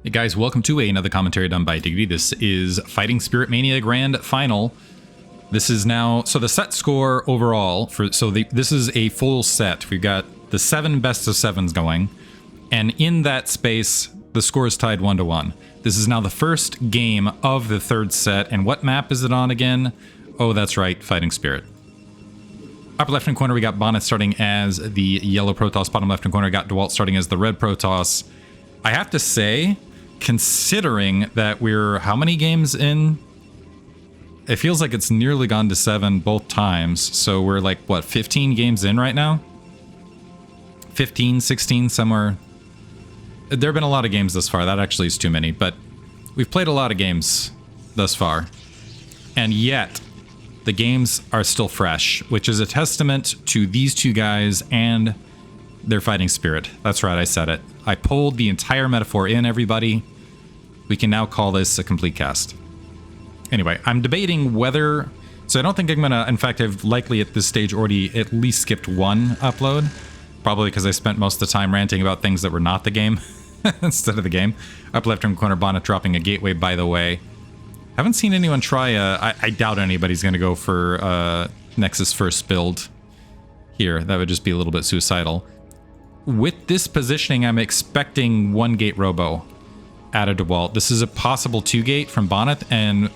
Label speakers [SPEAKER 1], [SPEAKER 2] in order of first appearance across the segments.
[SPEAKER 1] Hey guys, welcome to another commentary done by Diggity. This is Fighting Spirit Mania Grand Final. This is now, so the set score overall, this is a full set. We've got the 7 best of 7s going, and in that space, the score is tied 1-1. This is now the first game of the third set, and what map is it on again? Oh, that's right, Fighting Spirit. Upper left-hand corner, we got Bonyth starting as the yellow Protoss. Bottom left-hand corner, we got Dewalt starting as the red Protoss. I have to say, considering that we're how many games in? It feels like it's nearly gone to 7 both times. So we're like, what, 15 games in right now? 15, 16, somewhere. There have been a lot of games thus far. That actually is too many. But we've played a lot of games thus far. And yet, the games are still fresh, which is a testament to these two guys and their fighting spirit. That's right, I said it. I pulled the entire metaphor in, everybody. We can now call this a complete cast. Anyway, I'm debating whether... So I don't think I'm going to... In fact, I've likely at this stage already at least skipped one upload. Probably because I spent most of the time ranting about things that were not the game instead of the game. Up left-hand corner, Bonyth dropping a gateway, by the way. Haven't seen anyone try... I doubt anybody's going to go for Nexus first build here. That would just be a little bit suicidal. With this positioning, I'm expecting 1-gate robo out of Dewalt. This is a possible 2-gate from Bonyth, and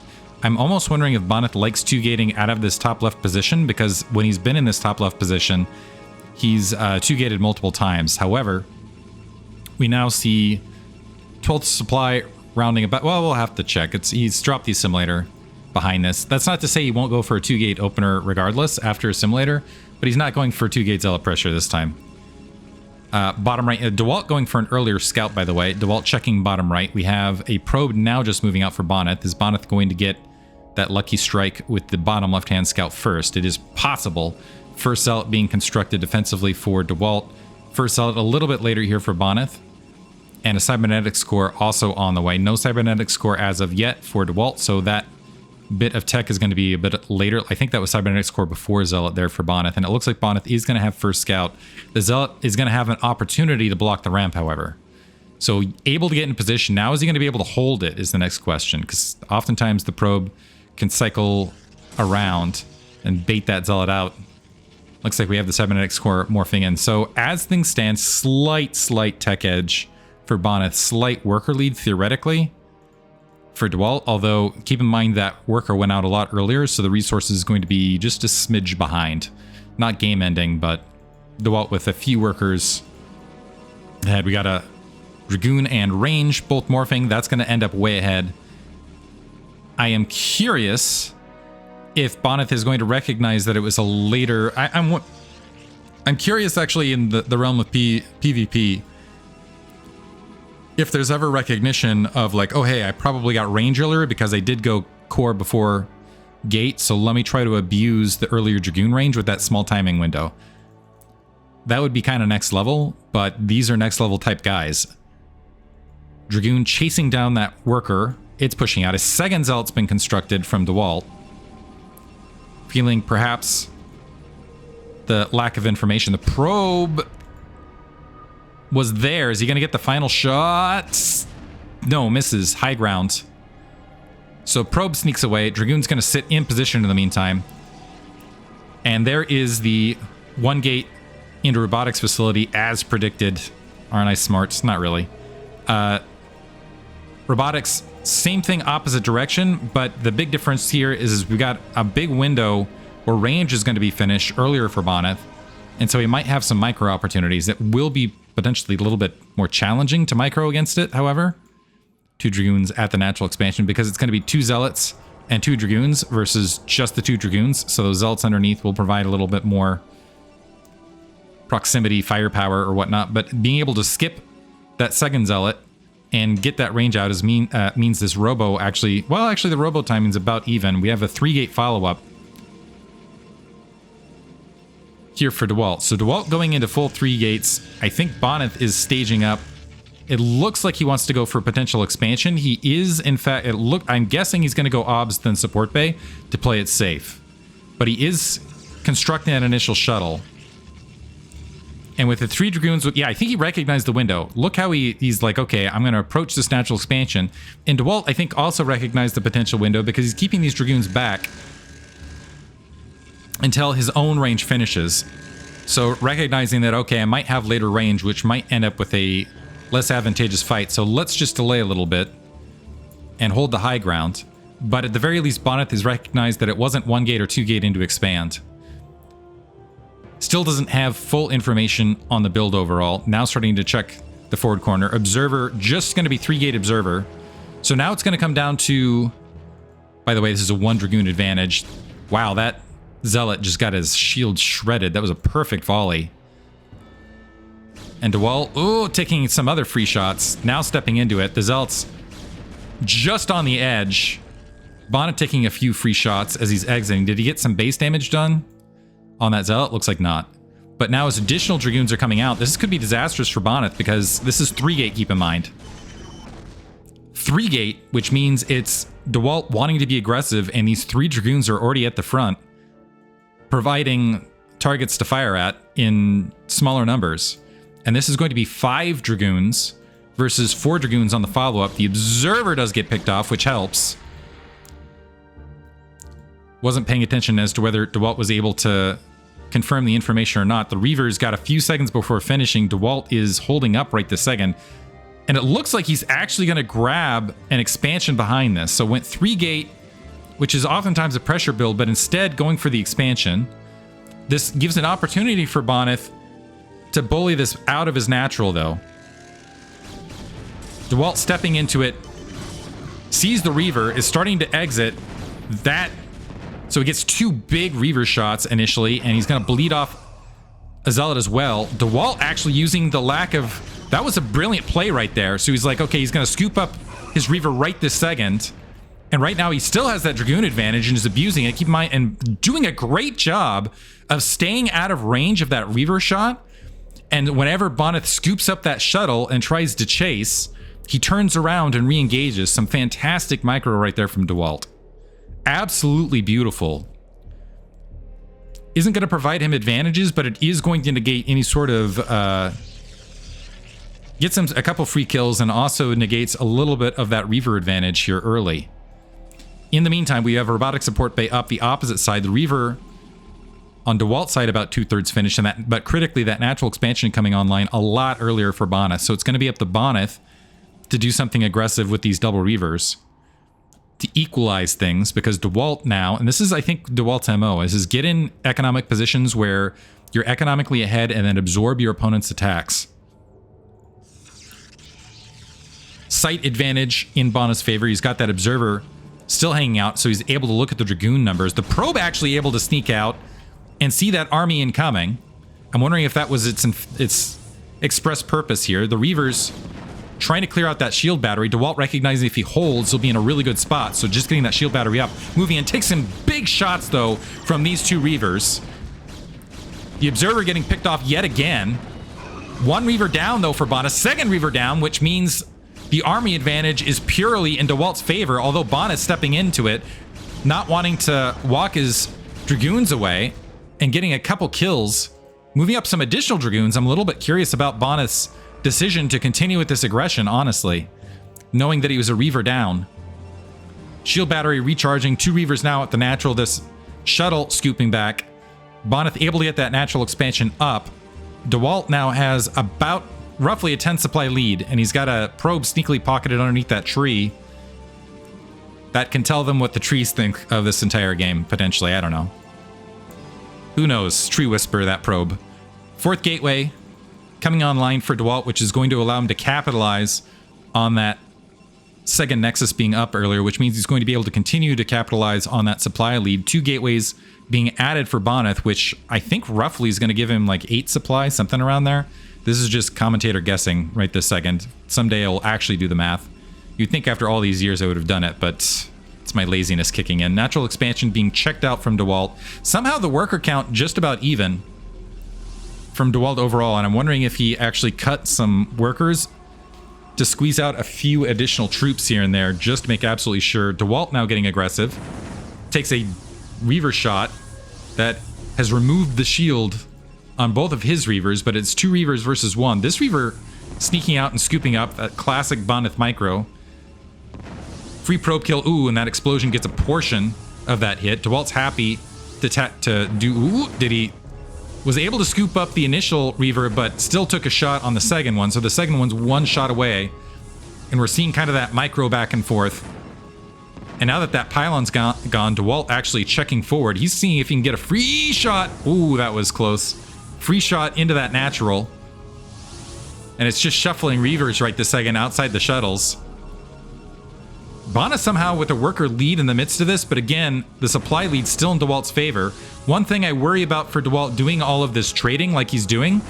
[SPEAKER 1] I'm almost wondering if Bonyth likes 2-gating out of this top left position, because when he's been in this top left position, he's 2-gated multiple times. However, we now see 12th supply rounding about... Well, we'll have to check. He's dropped the assimilator behind this. That's not to say he won't go for a 2-gate opener regardless after assimilator, but he's not going for 2-gate zealot pressure this time. Bottom right, Dewalt going for an earlier scout, by the way. Dewalt checking bottom right. We have a probe now just moving out for Bonyth. Is Bonyth going to get that lucky strike with the bottom left-hand scout first? It is possible. First zealot being constructed defensively for Dewalt. First zealot a little bit later here for Bonyth. And a cybernetic score also on the way. No cybernetic score as of yet for Dewalt, so that bit of tech is going to be a bit later. I think that was cybernetic score before zealot there for Bonyth, and it looks like Bonyth is going to have first scout. The zealot is going to have an opportunity to block the ramp, however. So able to get in position. Now is he going to be able to hold it is the next question, because oftentimes the probe can cycle around and bait that zealot out. Looks like we have the cybernetic score morphing in. So as things stand, slight tech edge for Bonyth, slight worker lead theoretically for Dewalt, although keep in mind that worker went out a lot earlier, so the resource is going to be just a smidge behind. Not game ending, but Dewalt with a few workers ahead. We got a Dragoon and range both morphing. That's going to end up way ahead. I am curious if Bonyth is going to recognize that it was a later... I'm curious actually in the realm of PvP if there's ever recognition of like, oh hey, I probably got range earlier because I did go core before gate, so let me try to abuse the earlier Dragoon range with that small timing window. That would be kind of next level, but these are next level type guys. Dragoon chasing down that worker. It's pushing out. A second zealot's been constructed from Dewalt. Feeling perhaps the lack of information. The probe was there. Is he going to get the final shot? No, misses. High ground. So probe sneaks away. Dragoon's going to sit in position in the meantime. And there is the 1-gate into robotics facility as predicted. Aren't I smart? Not really. Robotics, same thing, opposite direction, but the big difference here is we got a big window where range is going to be finished earlier for Bonyth. And so he might have some micro opportunities. It will be potentially a little bit more challenging to micro against it, however. 2 Dragoons at the natural expansion, because it's going to be 2 Zealots and 2 Dragoons versus just the 2 Dragoons. So those Zealots underneath will provide a little bit more proximity, firepower, or whatnot. But being able to skip that second Zealot and get that range out is means this Robo actually... Well, actually, the Robo timing's about even. We have a 3-gate follow-up here for Dewalt. So Dewalt going into full 3 gates. I think Bonyth is staging up. It looks like he wants to go for potential expansion. He is, in fact, I'm guessing he's going to go obs then support bay to play it safe. But he is constructing an initial shuttle. And with the 3 Dragoons, yeah, I think he recognized the window. Look how he's like, okay, I'm going to approach this natural expansion. And Dewalt, I think, also recognized the potential window because he's keeping these Dragoons back until his own range finishes. So recognizing that, okay, I might have later range, which might end up with a less advantageous fight. So let's just delay a little bit and hold the high ground. But at the very least, Bonyth has recognized that it wasn't 1 gate or 2 gate into expand. Still doesn't have full information on the build overall. Now starting to check the forward corner. Observer, just going to be 3 gate observer. So now it's going to come down to... By the way, this is a 1 Dragoon advantage. Wow, that Zealot just got his shield shredded. That was a perfect volley. And Dewalt, oh, taking some other free shots. Now stepping into it. The Zealot's just on the edge. Bonyth taking a few free shots as he's exiting. Did he get some base damage done on that Zealot? Looks like not. But now as additional Dragoons are coming out, this could be disastrous for Bonyth because this is 3 gate, keep in mind. 3 gate, which means it's Dewalt wanting to be aggressive, and these 3 Dragoons are already at the front, providing targets to fire at in smaller numbers. And this is going to be 5 Dragoons versus 4 Dragoons on the follow-up. The Observer does get picked off, which helps. Wasn't paying attention as to whether Dewalt was able to confirm the information or not. The Reaver's got a few seconds before finishing. Dewalt is holding up right this second. And it looks like he's actually going to grab an expansion behind this. So went 3 gate, which is oftentimes a pressure build, but instead going for the expansion. This gives an opportunity for Bonyth to bully this out of his natural, though. Dewalt stepping into it, sees the Reaver, is starting to exit. So he gets 2 big Reaver shots initially, and he's going to bleed off a Zealot as well. Dewalt actually using the lack of... That was a brilliant play right there. So he's like, okay, he's going to scoop up his Reaver right this second. And right now he still has that Dragoon advantage and is abusing it. Keep in mind, and doing a great job of staying out of range of that Reaver shot. And whenever Bonyth scoops up that shuttle and tries to chase, he turns around and re-engages. Some fantastic micro right there from Dewalt. Absolutely beautiful. Isn't going to provide him advantages, but it is going to negate any sort of... gets him a couple free kills and also negates a little bit of that Reaver advantage here early. In the meantime, we have robotic support bay up the opposite side. The Reaver on Dewalt's side about 2/3 finished, and that, but critically that natural expansion coming online a lot earlier for Bonyth. So it's going to be up to Bonyth to do something aggressive with these double Reavers to equalize things, because Dewalt now, and this is, I think, Dewalt's MO, is get in economic positions where you're economically ahead and then absorb your opponent's attacks. Sight advantage in Bonyth's favor. He's got that Observer still hanging out, so he's able to look at the Dragoon numbers. The Probe actually able to sneak out and see that army incoming. I'm wondering if that was its express purpose here. The Reavers trying to clear out that shield battery. Dewalt recognizing if he holds, he'll be in a really good spot. So just getting that shield battery up. Moving in. Takes some big shots, though, from these 2 Reavers. The Observer getting picked off yet again. 1 Reaver down, though, for Bonyth. 2nd Reaver down, which means the army advantage is purely in Dewalt's favor, although Bonyth stepping into it, not wanting to walk his Dragoons away and getting a couple kills. Moving up some additional Dragoons. I'm a little bit curious about Bonyth's decision to continue with this aggression, honestly, knowing that he was a Reaver down. Shield battery recharging. 2 Reavers now at the natural. This shuttle scooping back. Bonyth able to get that natural expansion up. Dewalt now has about roughly a 10 supply lead, and he's got a Probe sneakily pocketed underneath that tree. That can tell them what the trees think of this entire game, potentially. I don't know. Who knows? Tree Whisper, that Probe. 4th gateway coming online for Dewalt, which is going to allow him to capitalize on that 2nd Nexus being up earlier, which means he's going to be able to continue to capitalize on that supply lead. 2 gateways being added for Bonyth, which I think roughly is going to give him like 8 supply, something around there. This is just commentator guessing right this second. Someday I'll actually do the math. You'd think after all these years I would have done it, but it's my laziness kicking in. Natural expansion being checked out from Dewalt. Somehow the worker count just about even from Dewalt overall, and I'm wondering if he actually cut some workers to squeeze out a few additional troops here and there just to make absolutely sure. Dewalt now getting aggressive. Takes a Reaver shot that has removed the shield on both of his Reavers, but it's 2 Reavers versus 1. This Reaver sneaking out and scooping up that classic Bonyth micro. Free probe kill, ooh, and that explosion gets a portion of that hit. Dewalt's happy to do, ooh, Diddy was able to scoop up the initial Reaver, but still took a shot on the second one. So the second one's 1 shot away. And we're seeing kind of that micro back and forth. And now that that pylon's gone, Dewalt actually checking forward. He's seeing if he can get a free shot. Ooh, that was close. Free shot into that natural. And it's just shuffling Reavers right this second outside the shuttles. Bonyth somehow with a worker lead in the midst of this, but again, the supply lead's still in Dewalt's favor. One thing I worry about for Dewalt doing all of this trading like he's doing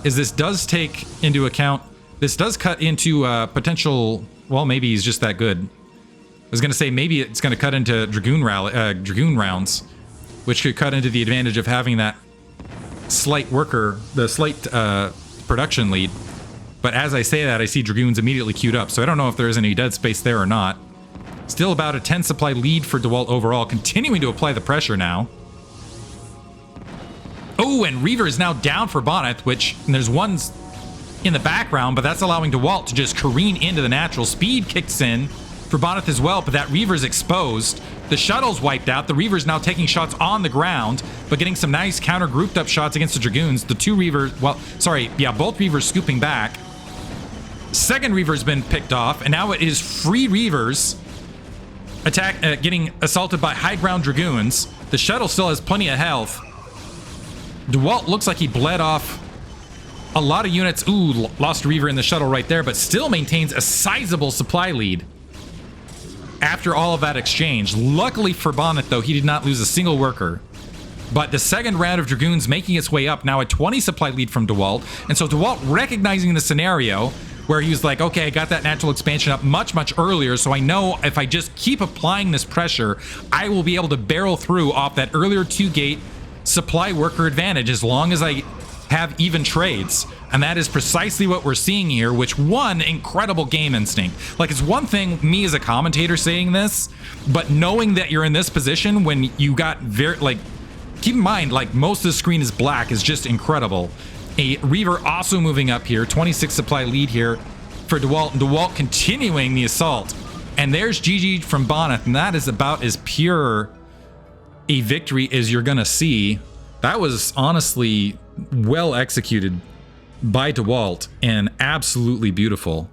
[SPEAKER 1] is this does take into account, this does cut into potential, well, maybe he's just that good. I was going to say maybe it's going to cut into Dragoon rounds, which could cut into the advantage of having that slight worker, the slight production lead. But as I say that, I see Dragoons immediately queued up, so I don't know if there's any dead space there or not. Still about a 10 supply lead for Dewalt overall, continuing to apply the pressure now. Oh, and Reaver is now down for Bonyth, which, and there's ones in the background, but that's allowing Dewalt to just careen into the natural. Speed kicks in for Bonyth as well, but that Reaver's exposed. The shuttle's wiped out. The Reaver's now taking shots on the ground, but getting some nice counter grouped up shots against the Dragoons. The 2 Reavers, well, sorry, yeah, both Reavers scooping back. Second Reaver's been picked off, and now it is free Reavers getting assaulted by high ground Dragoons. The shuttle still has plenty of health. Dewalt looks like he bled off a lot of units. Ooh, lost a Reaver in the shuttle right there, but still maintains a sizable supply lead after all of that exchange. Luckily for Bonyth, though, he did not lose a single worker. But the second round of Dragoons making its way up, now a 20 supply lead from Dewalt. And so Dewalt recognizing the scenario where he was like, okay, I got that natural expansion up much, much earlier, so I know if I just keep applying this pressure, I will be able to barrel through off that earlier 2-gate supply worker advantage as long as I have even trades. And that is precisely what we're seeing here, which one incredible game instinct. Like, it's one thing me as a commentator saying this, but knowing that you're in this position when you got very, like, keep in mind, like, most of the screen is black is just incredible. A Reaver also moving up here, 26 supply lead here for Dewalt, and Dewalt continuing the assault. And there's GG from Bonyth, and that is about as pure a victory as you're gonna see. That was honestly well executed by Dewalt and absolutely beautiful.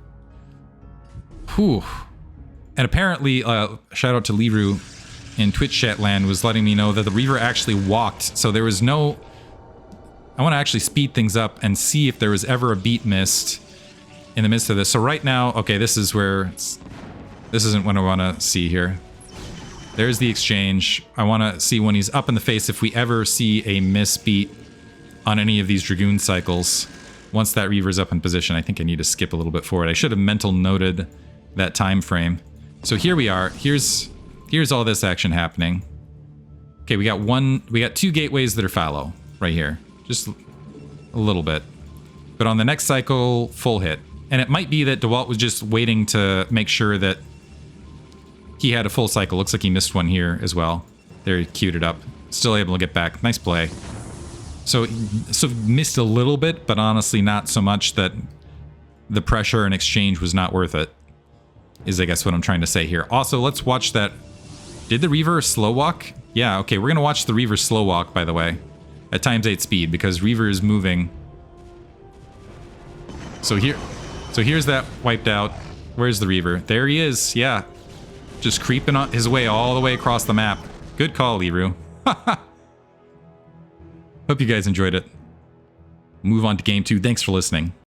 [SPEAKER 1] Whew. And apparently, shout out to Liru in Twitch chat land was letting me know that the Reaver actually walked, so there was no... I want to actually speed things up and see if there was ever a beat missed in the midst of this. So right now, okay, this is where this isn't what I want to see here. There's the exchange. I want to see when he's up in the face if we ever see a misbeat on any of these Dragoon cycles. Once that Reaver's up in position, I think I need to skip a little bit forward. I should have mental noted that time frame. So here we are. Here's all this action happening. Okay, we got 2 gateways that are fallow right here. Just a little bit. But on the next cycle, full hit. And it might be that Dewalt was just waiting to make sure that he had a full cycle. Looks like he missed one here as well. There, he queued it up. Still able to get back. Nice play. So missed a little bit, but honestly not so much that the pressure and exchange was not worth it, is I guess what I'm trying to say here. Also, let's watch that. Did the Reaver slow walk? Yeah, okay, we're going to watch the Reaver slow walk, by the way. At ×8 speed, because Reaver is moving. So here's that wiped out. Where's the Reaver? There he is, yeah. Just creeping on his way all the way across the map. Good call, Liru. Hope you guys enjoyed it. Move on to game 2. Thanks for listening.